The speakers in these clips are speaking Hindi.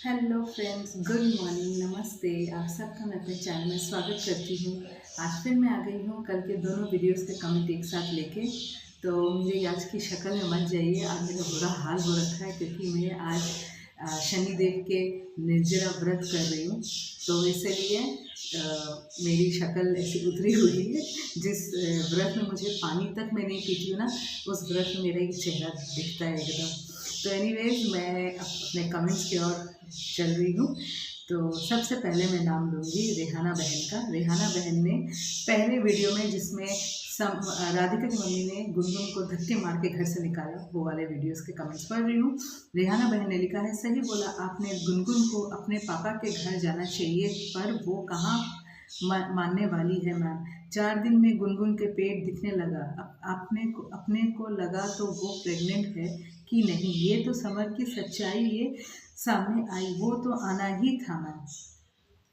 हेलो फ्रेंड्स, गुड मॉर्निंग, नमस्ते। आप सबका मैं अपने चैनल में स्वागत करती हूँ। आज फिर मैं आ गई हूँ कल के दोनों वीडियोस के कमेंट एक साथ लेके। तो मेरी आज की शक्ल में मत जाइए, आज मेरा बुरा हाल हो रखा है क्योंकि मैं आज शनिदेव के निर्जला व्रत कर रही हूँ। तो इसलिए मेरी शक्ल ऐसी उतरी हुई है। जिस व्रत में मुझे पानी तक मैं नहीं पीती हूँ ना, उस व्रत में मेरा ये चेहरा दिखता है एकदम। तो एनीवेज मैं अपने कमेंट्स की ओर चल रही हूँ। तो सबसे पहले मैं नाम लूँगी रेहाना बहन का। रेहाना बहन ने पहले वीडियो में जिसमें राधिका की मम्मी ने गुनगुन को धक्के मार के घर से निकाला, वो वाले वीडियोस के कमेंट्स पढ़ रही हूँ। रेहाना बहन ने लिखा है, सही बोला आपने, गुनगुन को अपने पापा के घर जाना चाहिए, पर वो कहाँ मानने वाली है मैम। 4 दिन में गुनगुन के पेट दिखने लगा। अपने को लगा तो वो प्रेग्नेंट है कि नहीं, ये तो समर की सच्चाई ये सामने आई। वो तो आना ही था मैम,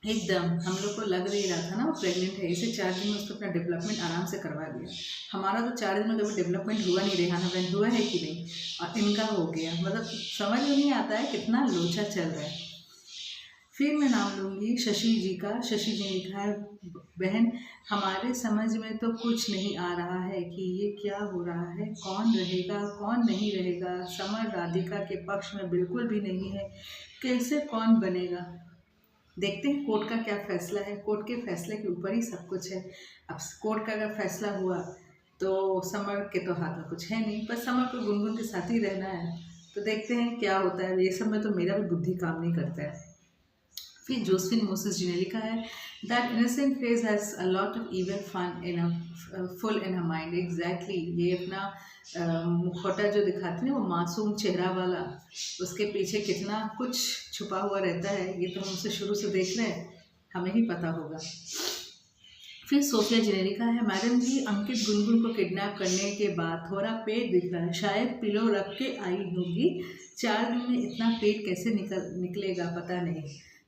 एकदम हम लोग को लग नहीं रहा था ना वो प्रेग्नेंट है। इसे 4 दिन में उसको अपना डेवलपमेंट आराम से करवा दिया। हमारा तो 4 दिन में कभी डेवलपमेंट हुआ नहीं, रेहाना बहन हुआ है कि नहीं, और इनका हो गया। मतलब समझ में नहीं आता है कितना लोचा चल रहा है। फिर मैं नाम लूँगी शशि जी का। शशि जी ने लिखा है, बहन हमारे समझ में तो कुछ नहीं आ रहा है कि ये क्या हो रहा है, कौन रहेगा कौन नहीं रहेगा। समर राधिका के पक्ष में बिल्कुल भी नहीं है, कैसे कौन बनेगा। देखते हैं कोर्ट का क्या फैसला है। कोर्ट के फैसले के ऊपर ही सब कुछ है। अब कोर्ट का अगर फैसला हुआ तो समर के तो हाथ में कुछ है नहीं, पर समर को गुनगुन के साथ ही रहना है। तो देखते हैं क्या होता है। ये सब में तो मेरा भी बुद्धि काम नहीं करता है। फिर जोसफिन मोसेस जी ने लिखा है, that innocent face has a lot of even fun in full in a mind. Exactly, ये अपना मुखौटा जो दिखाती है वो मासूम चेहरा वाला, उसके पीछे कितना कुछ छुपा हुआ रहता है, ये तो हम उसे शुरू से देख रहे हैं, हमें ही पता होगा। फिर सोफिया जी ने लिखा है, मैडम जी अंकित गुनगुन को किडनैप करने के बाद थोड़ा पेट दिख रहा है, शायद पिलो रख के आई होगी। 4 दिन में इतना पेट कैसे निकलेगा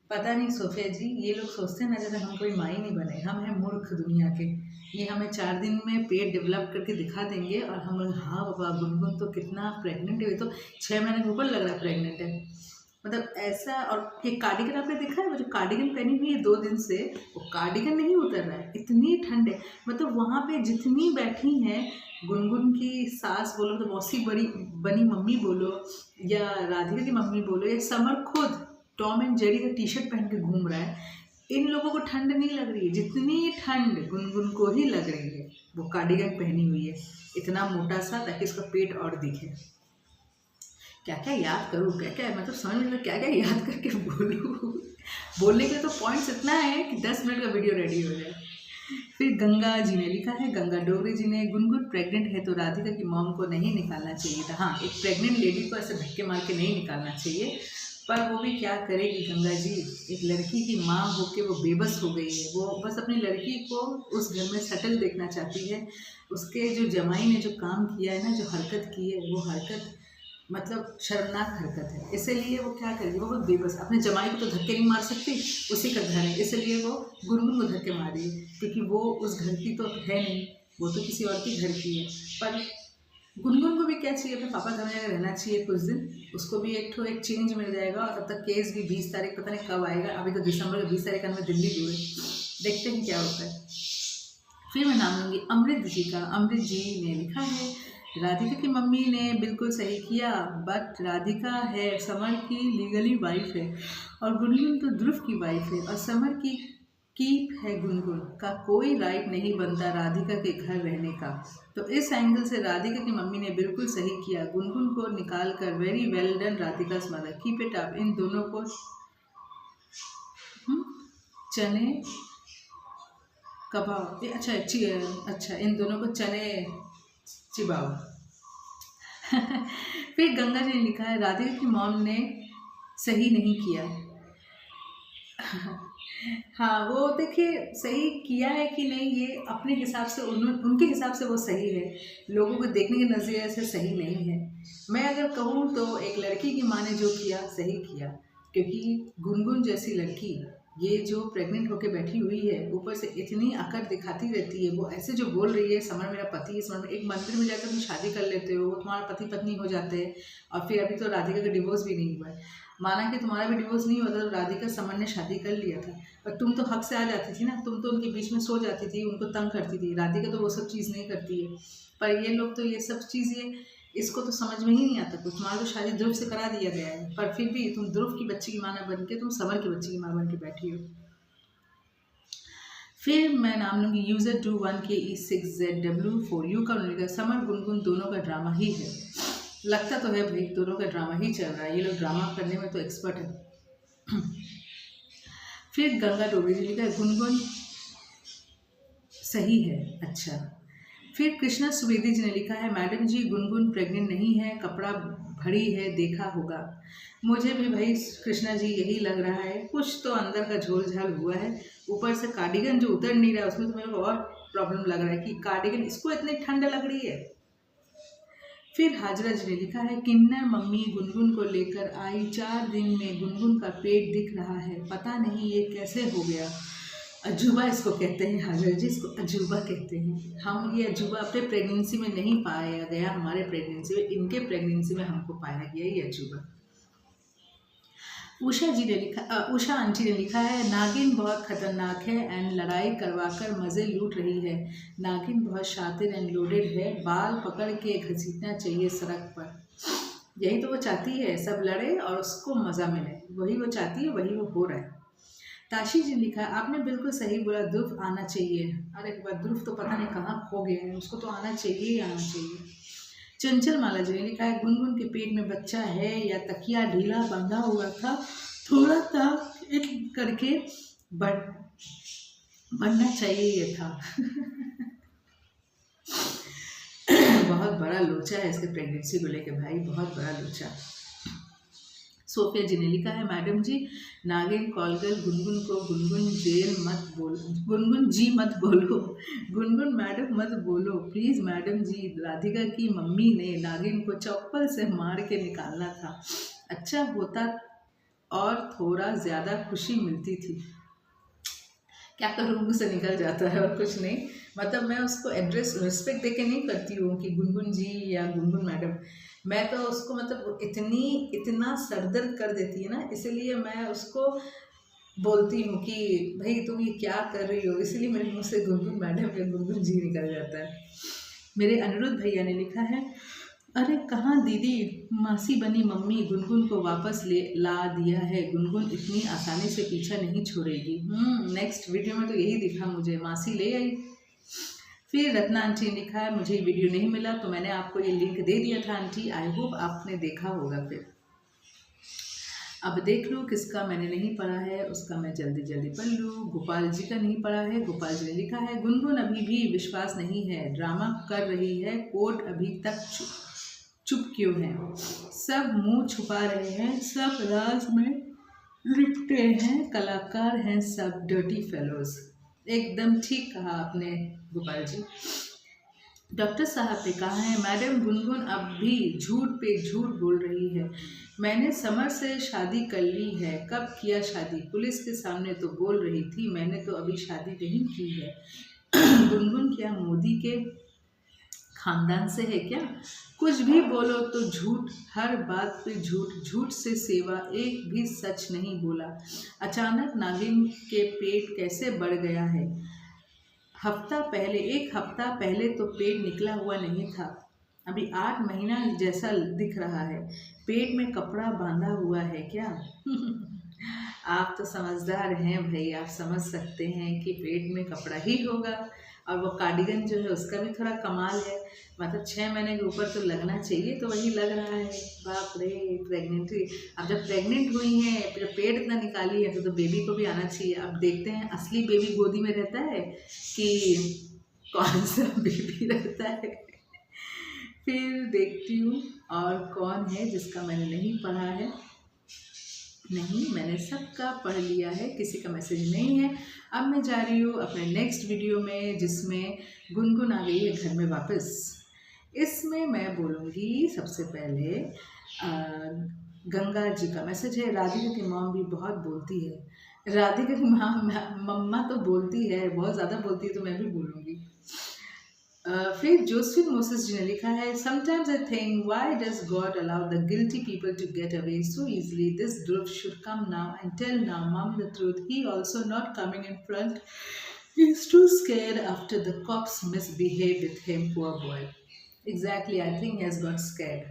पता नहीं सोफिया जी। ये लोग सोचते हैं ना जैसे हम कोई माई नहीं बने, हम हैं मूर्ख दुनिया के। ये हमें 4 दिन में पेट डेवलप करके दिखा देंगे और हम लोग हाँ बाबा गुनगुन तो कितना प्रेग्नेंट है, तो 6 महीने के ऊपर लग रहा है प्रेग्नेंट है। मतलब ऐसा। और ये कार्डिगन आपने देखा है, वो जो कार्डिगन पहनी हुई है 2 दिन से, वो कार्डिगन नहीं उतर रहा है, इतनी ठंड है। मतलब वहाँ पे जितनी बैठी हैं, गुनगुन की सास बोलो तो मौसी बड़ी बनी मम्मी बोलो, या राधिका की मम्मी बोलो, या समर खुद टॉम एंड जेरी का टी शर्ट पहन के घूम रहा है, इन लोगों को ठंड नहीं लग रही है जितनी ठंड गुनगुन को ही लग रही है। वो कार्डिगन पहनी हुई है इतना मोटा सा, ताकि उसका पेट और दिखे। क्या क्या याद करूँ, क्या क्या मतलब समझ में क्या क्या याद करके बोलूँ। बोलने के तो पॉइंट्स इतना है कि 10 मिनट का वीडियो रेडी हो जाए। फिर गंगा जी ने लिखा है, गंगा डोगरी जी ने, गुनगुन प्रेग्नेंट है तो राधिका की मॉम को नहीं निकालना चाहिए था। हाँ, एक प्रेग्नेंट लेडी को ऐसे धक्के मार के नहीं निकालना चाहिए, पर वो भी क्या करेगी गंगा जी। एक लड़की की माँ होके वो बेबस हो गई है। वो बस अपनी लड़की को उस घर में सेटल देखना चाहती है। उसके जो जमाई ने जो काम किया है ना, जो हरकत की है, वो हरकत मतलब शर्मनाक हरकत है। इसीलिए वो क्या करेगी, वो बहुत बेबस, अपने जमाई को तो धक्के नहीं मार सकती, उसी का घर है, इसलिए वो गुनगुन को धक्के मार रही है, क्योंकि वो उस घर की तो है नहीं, वो तो किसी और के घर की है। पर गुनगुन को भी क्या चाहिए, अपने पापा घर में जाकर रहना चाहिए कुछ दिन, उसको भी एक चेंज मिल जाएगा। और तब तक केस भी 20 तारीख पता नहीं कब आएगा, अभी तो दिसंबर 20 तारीख में दिल्ली दूर है, देखते हैं क्या होता है। फिर मैं नाम लूँगी अमृत जी का। अमृत जी ने लिखा है, राधिका की मम्मी ने बिल्कुल सही किया, बट राधिका है समर की लीगली वाइफ है, और गुनगुन तो ध्रुव की वाइफ है, और समर की कीप है। गुनगुन का कोई राइट नहीं बनता राधिका के घर रहने का। तो इस एंगल से राधिका की मम्मी ने बिल्कुल सही किया, गुनगुन को निकाल कर। Very well done Radhika mother, keep it up. इन दोनों को चने कबाब, अच्छा इन दोनों को चने चिबाओ। फिर गंगा जी ने लिखा है, राधिका की मॉम ने सही नहीं किया। हाँ, वो देखिए सही किया है कि नहीं, ये अपने हिसाब से उनके हिसाब से वो सही है, लोगों को देखने के नज़रिए से सही नहीं है। मैं अगर कहूँ तो एक लड़की की माँ ने जो किया सही किया, क्योंकि गुनगुन जैसी लड़की ये जो प्रेग्नेंट होके बैठी हुई है, ऊपर से इतनी अकड़ दिखाती रहती है, वो ऐसे जो बोल रही है, समर मेरा पति है, समर, एक मंदिर में जाकर तुम शादी कर लेते हो, तुम्हारा पति पत्नी हो जाते हैं, और फिर अभी तो राधिका का डिवोर्स भी नहीं हुआ है। माना कि तुम्हारा भी डिवोर्स नहीं होता तो राधिका समर ने शादी कर लिया था, पर तुम तो हक से आ जाती थी ना, तुम तो उनके बीच में सो जाती थी, उनको तंग करती थी। राधिका तो वो सब चीज़ नहीं करती है, पर ये लोग तो ये सब चीज़ ये इसको तो समझ में ही नहीं आता कुछ। तुम्हारा तो शादी ध्रुव से करा दिया गया है, पर फिर भी तुम ध्रुव की बच्ची की माँ बन के तुम समर की बच्ची की माँ बन के बैठी हो। फिर मैं नाम लूँगी यूज़र 21KE6ZW4U का उन्होंने कहा समर गुनगुन दोनों का ड्रामा ही है। लगता तो है भाई दोनों का ड्रामा ही चल रहा है, ये लोग ड्रामा करने में तो एक्सपर्ट है। फिर गंगा डोबरी जी लिखा है गुनगुन सही है, अच्छा। फिर कृष्णा सुवेदी जी ने लिखा है मैडम जी गुनगुन प्रेग्नेंट नहीं है, कपड़ा भरी है, देखा होगा। मुझे भी भाई कृष्णा जी यही लग रहा है, कुछ तो अंदर का झोल झाल हुआ है। ऊपर से कार्डिगन जो उतर नहीं रहा है उसमें तो मेरे को और प्रॉब्लम लग रहा है कि कार्डिगन इसको इतनी ठंड लग रही है। फिर हाजरा जी ने लिखा है किन्नर मम्मी गुनगुन को लेकर आई, 4 दिन में गुनगुन का पेट दिख रहा है, पता नहीं ये कैसे हो गया। अजूबा इसको कहते हैं हाजरा जी, इसको अजूबा कहते हैं। हम ये अजूबा अपने प्रेगनेंसी में नहीं पाया गया, हमारे प्रेगनेंसी में, इनके प्रेगनेंसी में हमको पाया गया ये अजूबा। उषा आंटी ने लिखा है नागिन बहुत खतरनाक है एंड लड़ाई करवाकर मज़े लूट रही है। नागिन बहुत शातिर एंड लोडेड है, बाल पकड़ के घसीटना चाहिए सड़क पर। यही तो वो चाहती है, सब लड़े और उसको मज़ा मिले, वही वो चाहती है, वही वो हो रहा है। ताशी जी ने लिखा आपने बिल्कुल सही बोला, ध्रुव आना चाहिए। अरे ध्रुव तो पता नहीं कहाँ खो गया है, उसको तो आना चाहिए ही आना चाहिए। चंचल माला जी ने लिखा है गुनगुन के पेट में बच्चा है या तकिया ढीला बंधा हुआ था, थोड़ा सा एक करके बढ़ना चाहिए ये था। बहुत बड़ा लोचा है इसके प्रेगनेंसी को लेके भाई, बहुत बड़ा लोचा। सोफिया जी ने लिखा है मैडम जी नागिन कॉलगल गुनगुन को गुनगुन जेल मत बोलो, गुनगुन जी मत बोलो, गुनगुन मैडम मत बोलो प्लीज़ मैडम जी। राधिका की मम्मी ने नागिन को चप्पल से मार के निकालना था, अच्छा होता और थोड़ा ज़्यादा खुशी मिलती थी। क्या करूँ, मुँह से निकल जाता है और कुछ नहीं। मतलब मैं उसको एड्रेस रिस्पेक्ट देके नहीं करती हूँ कि गुनगुन जी या गुनगुन मैडम, मैं तो उसको मतलब इतना सरदर्द कर देती है ना, इसलिए मैं उसको बोलती हूँ कि भाई तुम ये क्या कर रही हो, इसलिए मेरे मुँह से गुनगुन मैडम या गुनगुन जी निकल जाता है। मेरे अनिरुद्ध भैया ने लिखा है अरे कहाँ दीदी, मासी बनी मम्मी गुनगुन को वापस ला दिया है, गुनगुन इतनी आसानी से पीछा नहीं छोड़ेगी। नेक्स्ट वीडियो में तो यही दिखा मुझे, मासी ले आई। फिर रत्ना आंटी ने लिखा है मुझे वीडियो नहीं मिला तो मैंने आपको ये लिंक दे दिया था आंटी, आई होप आपने देखा होगा। फिर अब देख लो किसका मैंने नहीं पढ़ा है, उसका मैं जल्दी जल्दी पढ़ लूँ। गोपाल जी का नहीं पढ़ा है। गोपाल जी ने लिखा है गुनगुन अभी भी विश्वास नहीं है, ड्रामा कर रही है, कोर्ट अभी तक चुप क्यों है, सब मुंह छुपा रहे हैं, सब राज में लिपटे हैं, कलाकार हैं सब डर्टी फेलोज। एकदम ठीक कहा आपने गोपाल जी। डॉक्टर साहब ने कहा है मैडम गुनगुन अब भी झूठ पे झूठ बोल रही है, मैंने समर से शादी कर ली है। कब किया शादी, पुलिस के सामने तो बोल रही थी मैंने तो अभी शादी नहीं की है। गुनगुन क्या मोदी के खानदान से है क्या, कुछ भी बोलो तो झूठ, हर बात पे झूठ, झूठ से सेवा, एक भी सच नहीं बोला। अचानक नागिन के पेट कैसे बढ़ गया है, एक हफ्ता पहले तो पेट निकला हुआ नहीं था, अभी 8 महीना जैसा दिख रहा है, पेट में कपड़ा बांधा हुआ है क्या। आप तो समझदार हैं भाई, आप समझ सकते हैं कि पेट में कपड़ा ही होगा। और वो कार्डिगन जो है उसका भी थोड़ा कमाल है, मतलब 6 महीने के ऊपर तो लगना चाहिए, तो वही लग रहा है। बाप रे, प्रेगनेंट हुई, अब जब प्रेग्नेंट हुई हैं, फिर पेट इतना निकाली है तो बेबी को भी आना चाहिए। अब देखते हैं असली बेबी गोदी में रहता है कि कौन सा बेबी रहता है। फिर देखती हूँ और कौन है जिसका मैंने नहीं पढ़ा है। नहीं, मैंने सबका पढ़ लिया है, किसी का मैसेज नहीं है। अब मैं जा रही हूँ अपने नेक्स्ट वीडियो में जिसमें गुनगुन आ गई है घर में वापस। इसमें मैं बोलूँगी सबसे पहले गंगा जी का मैसेज है। राधिका की मॉम भी बहुत बोलती है, राधिका की मम्मा तो बोलती है, बहुत ज़्यादा बोलती है, तो मैं भी बोलूँगी। फिर जोसेफिन मोसेस जी ने लिखा है, sometimes I think why does God allow the guilty people to get away so easily. This Dhruv should come now and tell now mum the truth. He also not coming in front. He is too scared after the cops misbehaved with him, poor boy. Exactly, I think he has got scared.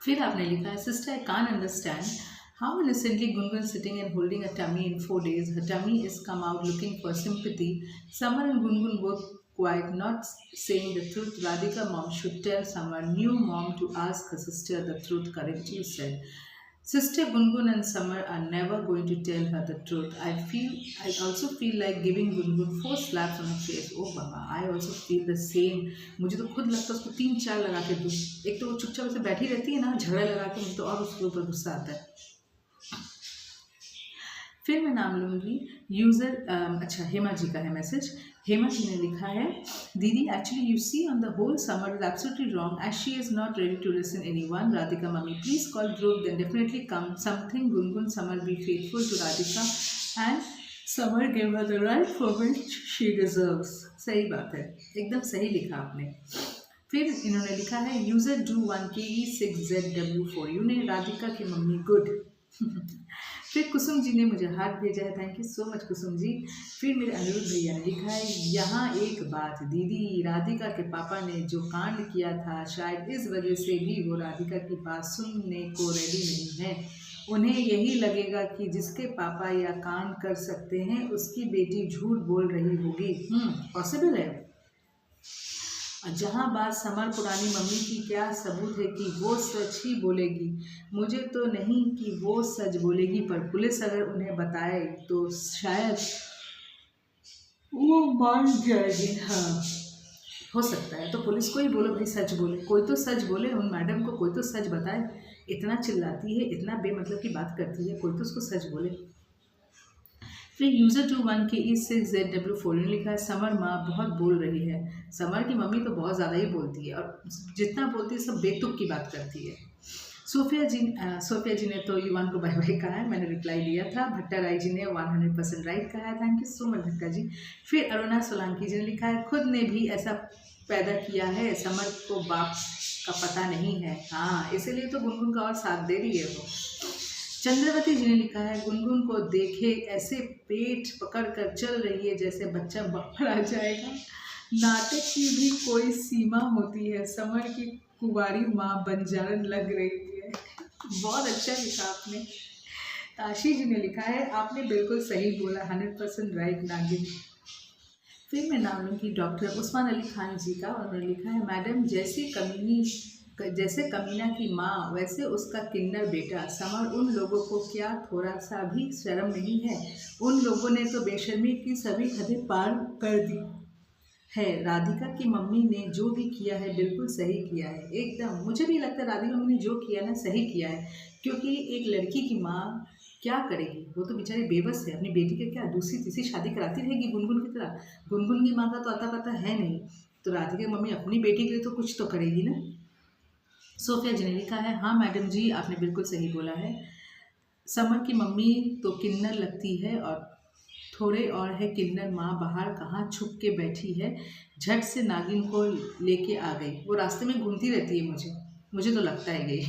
फिर आपने लिखा है, sister I can understand how innocently Gungun sitting and holding a tummy in 4 days. Her tummy is come out looking for sympathy. Samar and Gungun both quiet, not saying the truth. Radhika mom should tell Samar, new mom, to ask her sister the truth. Correct, you said. Sister Gungun and Samar are never going to tell her the truth. I also feel like giving Gungun 4 slaps on her face. Oh Baba, I also feel the same. मुझे तो खुद लगता है उसको 3-4 लगा के दूँ. एक तो वो चुपचाप से बैठी रहती है ना, झगड़ा लगा के, मुझे तो और उसके ऊपर गुस्सा आता है. फिर मैं नाम लूँगी यूज़र. अच्छा, हेमा जी का है मैसेज. हेमा जी ने लिखा है, दीदी actually you see on the whole Samar is absolutely wrong as she is not ready to listen anyone. Radhika mummy please call Dhruv, then definitely come something. Gungun Samar be faithful to Radhika and Samar give her the right for which she deserves. सही बात है, एकदम सही लिखा आपने. फिर इन्होंने लिखा है, यूज़र डू 1KE6ZW4. यू ने राधिका की मम्मी गुड. फिर कुसुम जी ने मुझे हार्ट भेजा है. Thank you so much Kusum ji. फिर मेरे अनिरुद्ध भैया ने लिखा है, यहाँ एक बात दीदी, राधिका के पापा ने जो कांड किया था शायद इस वजह से भी वो राधिका की बात सुनने को रेडी नहीं है. उन्हें यही लगेगा कि जिसके पापा या कांड कर सकते हैं उसकी बेटी झूठ बोल रही होगी. पॉसिबल है. जहाँ बात समर पुरानी मम्मी की, क्या सबूत है कि वो सच ही बोलेगी. मुझे तो नहीं कि वो सच बोलेगी, पर पुलिस अगर उन्हें बताए तो शायद वो मान जाएगी. हाँ, हो सकता है. तो पुलिस को ही बोलो भाई, सच बोले, कोई तो सच बोले. उन मैडम को कोई तो सच बताए. इतना चिल्लाती है, इतना बेमतलब की बात करती है, कोई तो उसको सच बोले. फिर यूज़र 21KE6ZW4 ने लिखा है, समर माँ बहुत बोल रही है. समर की मम्मी तो बहुत ज़्यादा ही बोलती है, और जितना बोलती है सब बेतुक की बात करती है. सोफिया जी ने तो युवान को बाय बाय कहा है, मैंने रिप्लाई दिया था. भट्टा राय जी ने 100% राइट कहा है. थैंक यू सो मच भट्टा जी. फिर अरुणा सोलंकी जी ने लिखा है, खुद ने भी ऐसा पैदा किया है, समर को बाप का पता नहीं है. हाँ, इसीलिए तो गुनगुन का और साथ दे रही है वो. चंद्रवती जी ने लिखा है, गुनगुन को देखे ऐसे पेट पकड़ कर चल रही है जैसे बच्चा बाहर आ जाएगा. नाटक की भी कोई सीमा होती है. समर की कुंवारी माँ बंजारन लग रही है. बहुत अच्छा लिखा आपने. ताशी जी ने लिखा है, आपने बिल्कुल सही बोला, 100% राइट नागिन. फिर मैं नाम लूँगी डॉक्टर उस्मान अली खान जी का. उन्होंने लिखा है, मैडम जैसे कमीना की माँ वैसे उसका किन्नर बेटा. समर उन लोगों को क्या थोड़ा सा भी शर्म नहीं है. उन लोगों ने तो बेशर्मी की सभी हदें पार कर दी है. राधिका की मम्मी ने जो भी किया है बिल्कुल सही किया है. एकदम मुझे भी लगता है राधिका मम्मी ने जो किया ना सही किया है, क्योंकि एक लड़की की माँ क्या करेगी. वो तो बेचारी बेबस है. अपनी बेटी के क्या दूसरी तीसरी शादी कराती रहेगी गुनगुन की तरह. गुनगुन की माँ का तो अता पता है नहीं, तो राधिका की मम्मी अपनी बेटी के लिए तो कुछ तो करेगी ना. सोफिया जी ने लिखा है, हाँ मैडम जी आपने बिल्कुल सही बोला है. समर की मम्मी तो किन्नर लगती है, और थोड़े और है किन्नर माँ बाहर कहाँ छुप के बैठी है. झट से नागिन को लेके आ गई. वो रास्ते में घूमती रहती है, मुझे तो लगता है गई.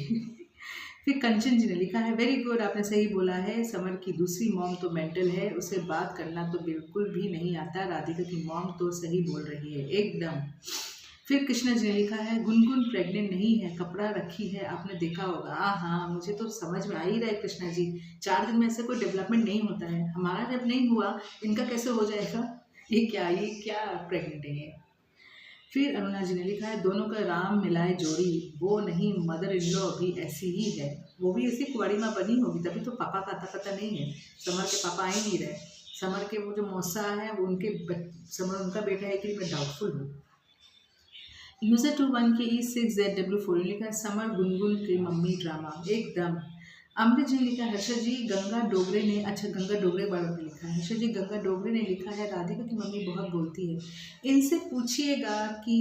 फिर कंचन जी ने लिखा है, वेरी गुड आपने सही बोला है. समर की दूसरी मॉम तो मेंटल है, उसे बात करना तो बिल्कुल भी नहीं आता. राधिका की मॉम तो सही बोल रही है एकदम. फिर कृष्णा जी ने लिखा है, गुनगुन प्रेग्नेंट नहीं है, कपड़ा रखी है, आपने देखा होगा. हाँ, मुझे तो समझ में आ ही रहा है कृष्णा जी. 4 दिन में ऐसे कोई डेवलपमेंट नहीं होता है. हमारा जब नहीं हुआ, इनका कैसे हो जाएगा. ये क्या प्रेग्नेंट है ये. फिर अरुणा जी ने लिखा है, दोनों का राम मिलाए जोड़ी. वो नहीं, मदर इन लॉ भी ऐसी ही है. वो भी ऐसी कुंवारी माँ बनी होगी, तभी तो पापा का अता पता नहीं है. समर के पापा आ ही नहीं रहे. समर के वो जो मौसा है वो समर उनका बेटा है कि मैं डाउटफुल हूँ. यूज़र 21KE6ZW4 ने लिखा है, समर गुनगुन की मम्मी ड्रामा एकदम. अमृत जी ने लिखा, हर्षद जी गंगा डोगरे ने, अच्छा गंगा डोगरे बाबा ने लिखा है. हर्षद जी गंगा डोगरे ने लिखा है, राधिका की मम्मी बहुत बोलती है. इनसे पूछिएगा कि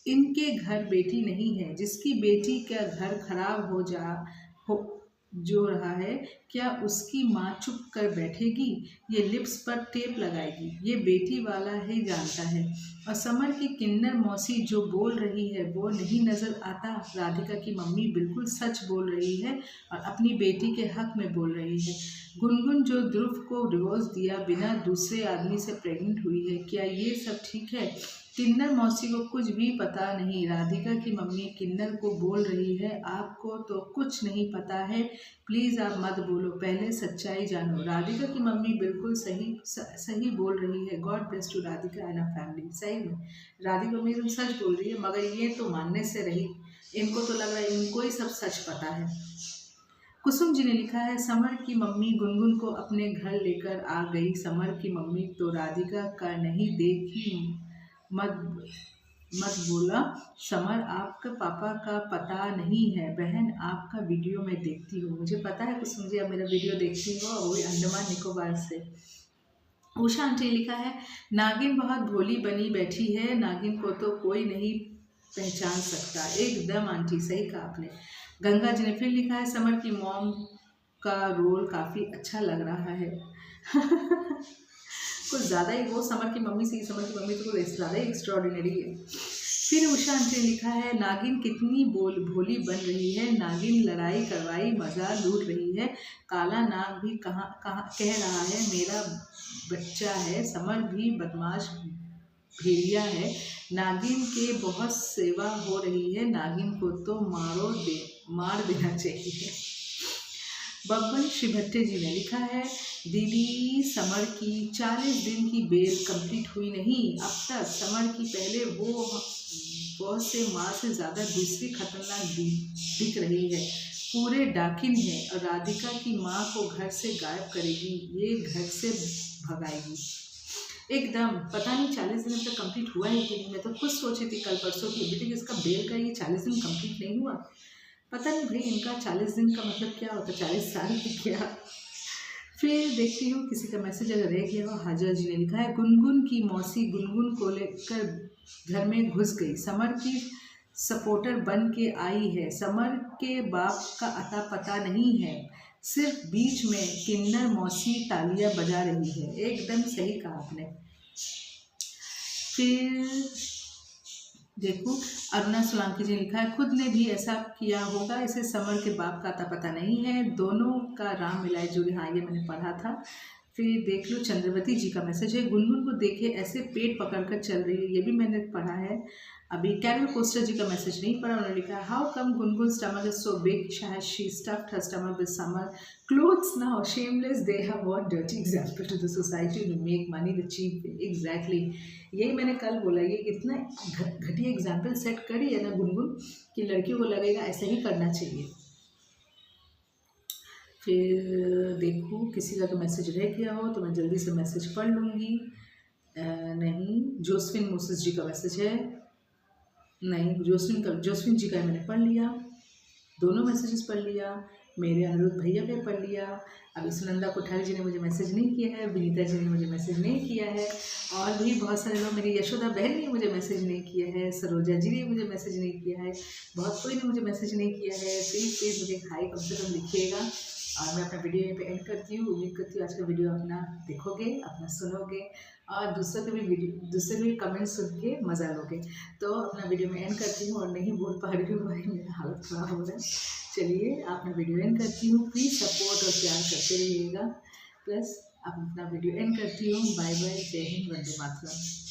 इनके घर बेटी नहीं है. जिसकी बेटी का घर खराब हो जो रहा है, क्या उसकी माँ चुप कर बैठेगी? ये लिप्स पर टेप लगाएगी? ये बेटी वाला ही जानता है। और समर की किन्नर मौसी जो बोल रही है वो नहीं नजर आता? राधिका की मम्मी बिल्कुल सच बोल रही है और अपनी बेटी के हक में बोल रही है। गुनगुन जो ध्रुव को डिवोर्स दिया बिना दूसरे आदमी से प्रेग्नेंट हुई है, क्या ये सब ठीक है? किन्नर मौसी को कुछ भी पता नहीं। राधिका की मम्मी किन्नर को बोल रही है, आपको तो कुछ नहीं पता है, प्लीज़ आप मत बोलो, पहले सच्चाई जानो। राधिका की मम्मी बिल्कुल सही बोल रही है। God bless to Radhika and family. सही में राधिका मम्मी एकदम सच बोल रही है, मगर ये तो मानने से रही। इनको तो लग रहा है इनको ही सब सच पता है। कुसुम जी ने लिखा है, समर की मम्मी गुनगुन को अपने घर लेकर आ गई। समर की मम्मी तो राधिका का नहीं देखी, मत मत बोला। समर, आपका पापा का पता नहीं है। बहन, आपका वीडियो मैं देखती हूँ। मुझे पता है कुसुम जी आप मेरा वीडियो देखती हो, वही अंडमान निकोबार से। उषा आंटी लिखा है, नागिन बहुत भोली बनी बैठी है, नागिन को तो कोई नहीं पहचान सकता। एकदम आंटी, सही कहा आपने। गंगा जी ने फिर लिखा है, समर की मॉम का रोल काफ़ी अच्छा लग रहा है। कुछ ज़्यादा ही, वो समर की मम्मी से, समर की मम्मी तो कुछ ज़्यादा ही एक्स्ट्रॉर्डिनरी है। फिर उषा आंटी ने लिखा है, नागिन कितनी भोली बन रही है, नागिन लड़ाई करवाई मज़ा लूट रही है। काला नाग भी कहाँ कहाँ कह रहा है मेरा बच्चा है। समर भी बदमाश भेड़िया है। नागिन के बहुत सेवा हो रही है, नागिन को तो मार देना चाहिए। बब्बन श्रीभट्टे जी ने लिखा है, दीदी समर की 40 दिन की बेल कंप्लीट हुई नहीं अब तक। समर की पहले वो से माँ से ज़्यादा दूसरी खतरनाक दिख रही है, पूरे डाकिन है। और राधिका की माँ को घर से गायब करेगी, ये घर से भगाएगी। एकदम पता नहीं 40 दिन तक कंप्लीट हुआ है कि नहीं। मैं तो खुद सोची थी कल परसों की बेटे इसका बेल का ये 40 दिन कंप्लीट नहीं हुआ। पता नहीं भाई इनका 40 दिन का मतलब क्या होता है, 40 साल की क्या। फिर देखती हूँ किसी का मैसेज अगर रह गया हो। हाजर जी ने लिखा है, गुनगुन की मौसी गुनगुन को लेकर घर में घुस गई, समर की सपोर्टर बन के आई है। समर के बाप का अता पता नहीं है, सिर्फ बीच में किन्नर मौसी तालियां बजा रही है। एकदम सही कहा आपने। फिर देखो अरुणा सोलंकी जी लिखा है, खुद ने भी ऐसा किया होगा, इसे समर के बाप का अता पता नहीं है, दोनों का राम मिलाए जोड़े। हाँ, ये मैंने पढ़ा था। फिर देख लो चंद्रवती जी का मैसेज है, गुनगुन को देखे ऐसे पेट पकड़कर चल रही है, ये भी मैंने पढ़ा है। अभी कैरल कोस्टर जी का मैसेज नहीं पढ़ा, उन्होंने लिखा है, how come Gungun stomach is so big, शायद she stuffed her stomach with summer clothes now, shameless, they have what dirty example to the society to make money the cheap way. Exactly यही मैंने कल बोला, ये इतना घटिया एग्जाम्पल सेट करी है ना गुनगुन कि लड़कियों को लगेगा ऐसा ही करना चाहिए। फिर देखो किसी का तो मैसेज रह गया हो तो मैं जल्दी से मैसेज पढ़ लूँगी। नहीं, जोस्फिन मोसेस जी का मैसेज है। नहीं, जोस्फिन जी का मैंने पढ़ लिया, दोनों मैसेजेस पढ़ लिया। मेरे अनिरुद्ध भैया पे पढ़ लिया। अभी सुनंदा कोठारी जी ने मुझे मैसेज नहीं किया है, विनीता जी ने मुझे मैसेज नहीं किया है, और भी बहुत सारे लोग, मेरी यशोदा बहन ने मुझे मैसेज नहीं किया है, सरोजा जी ने मुझे मैसेज नहीं किया है, बहुत कोई ने मुझे मैसेज नहीं किया है। प्लीज़ मुझे हाई कम से कम लिखिएगा। और मैं अपना वीडियो यहीं पे एंड करती हूँ। उम्मीद करती हूँ आज का वीडियो अपना देखोगे, अपना सुनोगे और दूसरों के भी कमेंट सुन के मज़ा लोगे। तो अपना वीडियो में एंड करती हूँ और नहीं बोल पा रही हूँ भाई, मेरा हालत ख़राब हो रहा है। चलिए अपना वीडियो एंड करती हूँ, प्लीज़ सपोर्ट और प्यार करते रहिएगा। प्लस अपना वीडियो एंड करती हूँ। बाय बाय, जय हिंद, वंदे मातरम।